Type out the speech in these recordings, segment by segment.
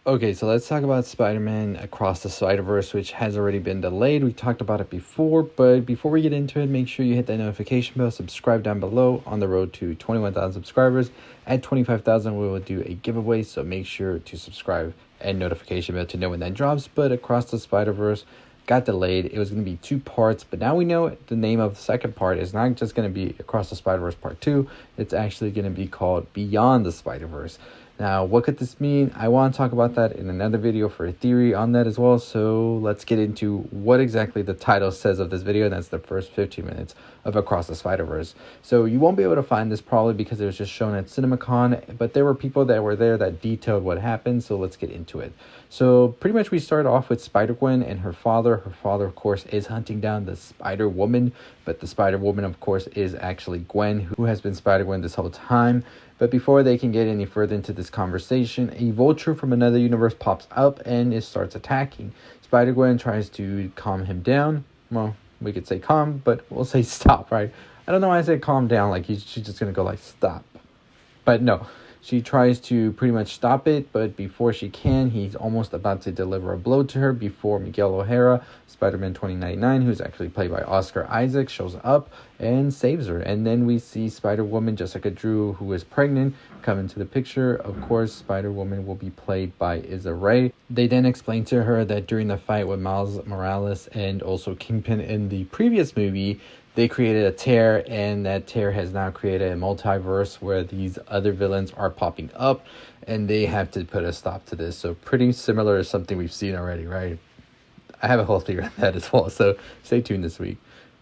Okay, so let's talk about Spider-Man Across the Spider-Verse, which has already been delayed. We talked about it before, but before we get into it, make sure you hit that notification bell, subscribe down below. On the road to 21,000 subscribers. At 25,000, we will do a giveaway, so make sure to subscribe and notification bell to know when that drops. But Across the Spider-Verse got delayed. It was going to be 2 parts, but now we know the name of the second part is not just going to be Across the Spider-Verse Part 2. It's actually going to be called Beyond the Spider-Verse. Now, what could this mean? I want to talk about that in another video for a theory on that as well. So let's get into what exactly the title says of this video. And that's the first 15 minutes of Across the Spider-Verse. So you won't be able to find this probably because it was just shown at CinemaCon, but there were people that were there that detailed what happened. So let's get into it. So pretty much we start off with Spider-Gwen and her father. Her father, of course, is hunting down the Spider-Woman, but the Spider-Woman, of course, is actually Gwen, who has been Spider-Gwen this whole time. But before they can get any further into this conversation, a vulture from another universe pops up and it starts attacking. Spider-Gwen tries to calm him down. Well, we could say calm, but we'll say stop, right? I don't know why I said calm down, like she's just going to go like stop. But no, she tries to pretty much stop it, but before she can, he's almost about to deliver a blow to her before Miguel O'Hara, Spider-Man 2099, who's actually played by Oscar Isaac, shows up and saves her. And then we see Spider-Woman, Jessica Drew, who is pregnant, come into the picture. Of course, Spider-Woman will be played by Issa Rae. They then explain to her that during the fight with Miles Morales and also Kingpin in the previous movie, they created a tear, and that tear has now created a multiverse where these other villains are popping up, and they have to put a stop to this. So pretty similar to something we've seen already, right? I have a whole theory on that as well, so stay tuned this week.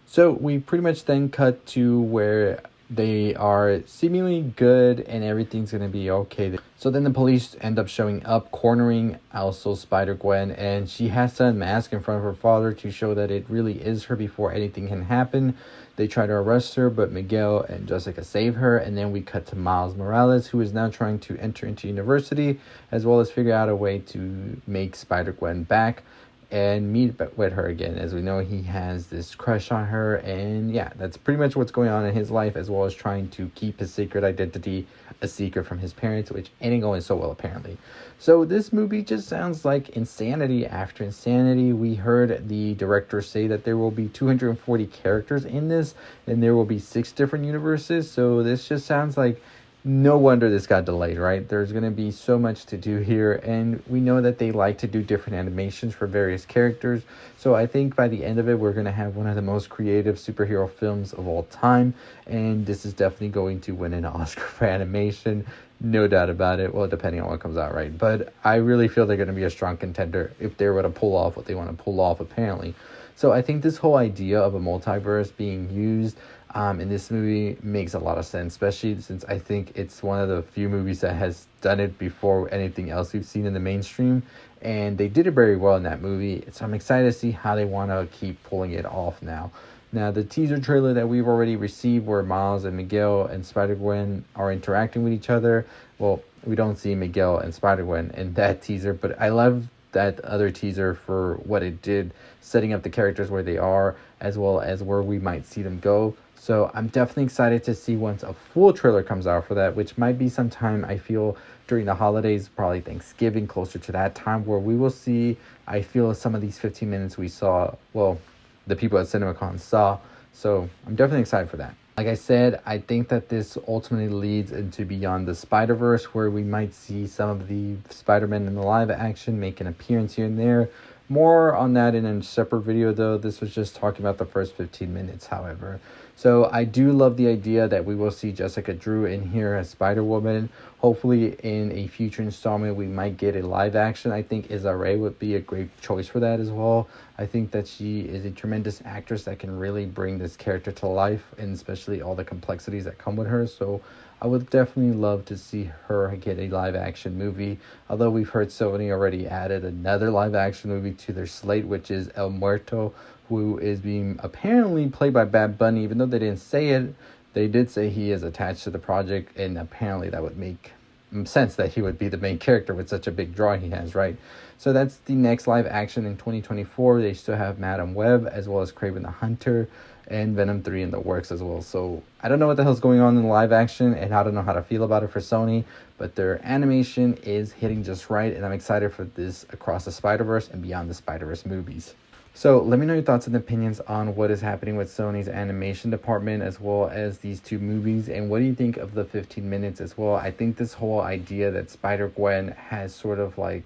So we pretty much then cut to where they are seemingly good and everything's going to be okay. So then the police end up showing up, cornering also Spider-Gwen, and she has to unmask in front of her father to show that it really is her before anything can happen. They try to arrest her, but Miguel and Jessica save her, and then we cut to Miles Morales, who is now trying to enter into university, as well as figure out a way to make Spider-Gwen back and meet with her again. As we know, he has this crush on her, and yeah, that's pretty much what's going on in his life, as well as trying to keep his secret identity a secret from his parents, which ain't going so well apparently. So this movie just sounds like insanity after insanity. We heard the director say that there will be 240 characters in this, and there will be 6 different universes. So this just sounds like no wonder this got delayed, right? There's going to be so much to do here, and we know that they like to do different animations for various characters. So I think by the end of it, we're going to have one of the most creative superhero films of all time, and this is definitely going to win an Oscar for animation. No doubt about it. Well, depending on what comes out, right? But I really feel they're going to be a strong contender if they were to pull off what they want to pull off, apparently. So I think this whole idea of a multiverse being used in this movie makes a lot of sense, especially since I think it's one of the few movies that has done it before anything else we've seen in the mainstream, and they did it very well in that movie. So I'm excited to see how they want to keep pulling it off now. Now, the teaser trailer that we've already received where Miles and Miguel and Spider-Gwen are interacting with each other, well, we don't see Miguel and Spider-Gwen in that teaser, but I love that other teaser for what it did, setting up the characters where they are, as well as where we might see them go. So I'm definitely excited to see once a full trailer comes out for that, which might be sometime, I feel, during the holidays, probably Thanksgiving, closer to that time, where we will see, I feel, some of these 15 minutes we saw, well, the people at CinemaCon saw. So I'm definitely excited for that. Like I said, I think that this ultimately leads into Beyond the Spider-Verse, where we might see some of the Spider-Man in the live action make an appearance here and there. More on that in a separate video, though. This was just talking about the first 15 minutes, however. So I do love the idea that we will see Jessica Drew in here as Spider-Woman. Hopefully in a future installment, we might get a live action. I think Issa Rae would be a great choice for that as well. I think that she is a tremendous actress that can really bring this character to life, and especially all the complexities that come with her. So I would definitely love to see her get a live action movie. Although we've heard Sony already added another live action movie to their slate, which is El Muerto, who is being apparently played by Bad Bunny. Even though they didn't say it, they did say he is attached to the project, and apparently that would make sense that he would be the main character with such a big draw he has, right? So that's the next live action in 2024. They still have Madam Web as well as Kraven the Hunter and Venom 3 in the works as well. So I don't know what the hell's going on in live action, and I don't know how to feel about it for Sony, but their animation is hitting just right, and I'm excited for this Across the Spider-Verse and Beyond the Spider-Verse movies. So let me know your thoughts and opinions on what is happening with Sony's animation department as well as these two movies, and what do you think of the 15 minutes as well? I think this whole idea that Spider-Gwen has sort of like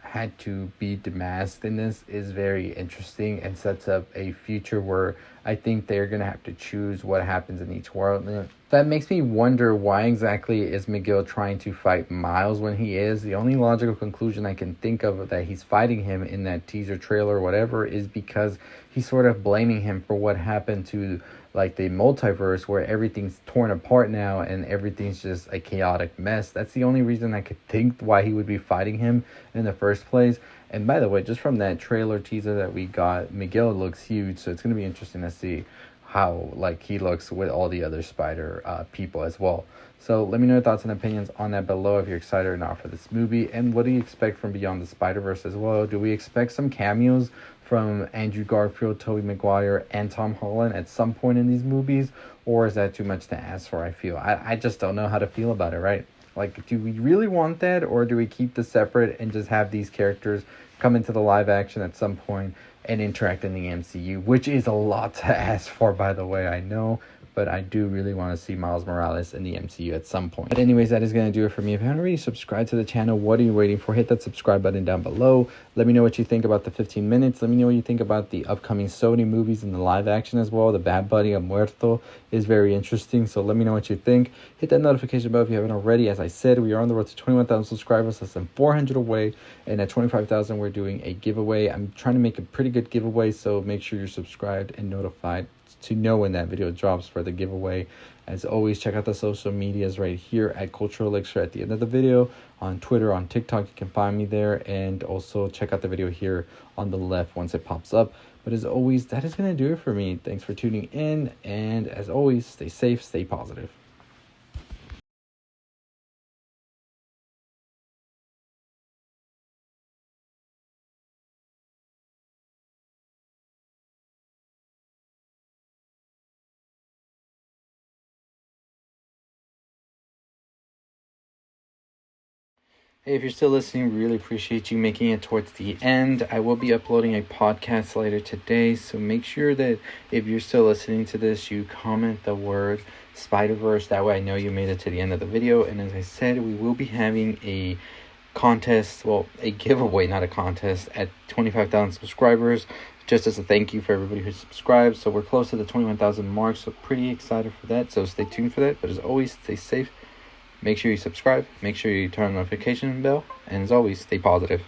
had to be demasked in this is very interesting and sets up a future where I think they're going to have to choose what happens in each world. And that makes me wonder, why exactly is Miguel trying to fight Miles when he is? The only logical conclusion I can think of that he's fighting him in that teaser trailer or whatever is because he's sort of blaming him for what happened to like the multiverse, where everything's torn apart now and everything's just a chaotic mess. That's the only reason I could think why he would be fighting him in the first place. And by the way, just from that trailer teaser that we got, Miguel looks huge, so it's going to be interesting to see how like he looks with all the other spider people as well. So let me know your thoughts and opinions on that below, if you're excited or not for this movie, and what do you expect from Beyond the Spider-Verse as well? Do we expect some cameos from Andrew Garfield, Tobey Maguire, and Tom Holland at some point in these movies, or is that too much to ask for? I just don't know how to feel about it, right? Like, do we really want that, or do we keep this separate and just have these characters come into the live action at some point and interact in the MCU, which is a lot to ask for, by the way, I know, but I do really want to see Miles Morales in the MCU at some point. But anyways, that is going to do it for me. If you haven't already subscribed to the channel, what are you waiting for? Hit that subscribe button down below. Let me know what you think about the 15 minutes. Let me know what you think about the upcoming Sony movies and the live action as well. The Bad Buddy of Muerto is very interesting, so let me know what you think. Hit that notification bell if you haven't already. As I said, we are on the road to 21,000 subscribers, less than 400 away, and at 25,000 we're doing a giveaway. I'm trying to make a pretty good giveaway, so make sure you're subscribed and notified to know when that video drops for the giveaway. As always, check out the social medias right here at Cultural Elixir at the end of the video. On Twitter, on TikTok, you can find me there, and also check out the video here on the left once it pops up. But as always, that is going to do it for me. Thanks for tuning in, and as always, stay safe, stay positive. Hey, if you're still listening, really appreciate you making it towards the end. I will be uploading a podcast later today, so make sure that if you're still listening to this, you comment the word Spider-Verse. That way I know you made it to the end of the video. And as I said, we will be having a contest, well, a giveaway, not a contest, at 25,000 subscribers, just as a thank you for everybody who subscribed. So we're close to the 21,000 mark, so pretty excited for that. So stay tuned for that. But as always, stay safe. Make sure you subscribe, make sure you turn on the notification bell, and as always, stay positive.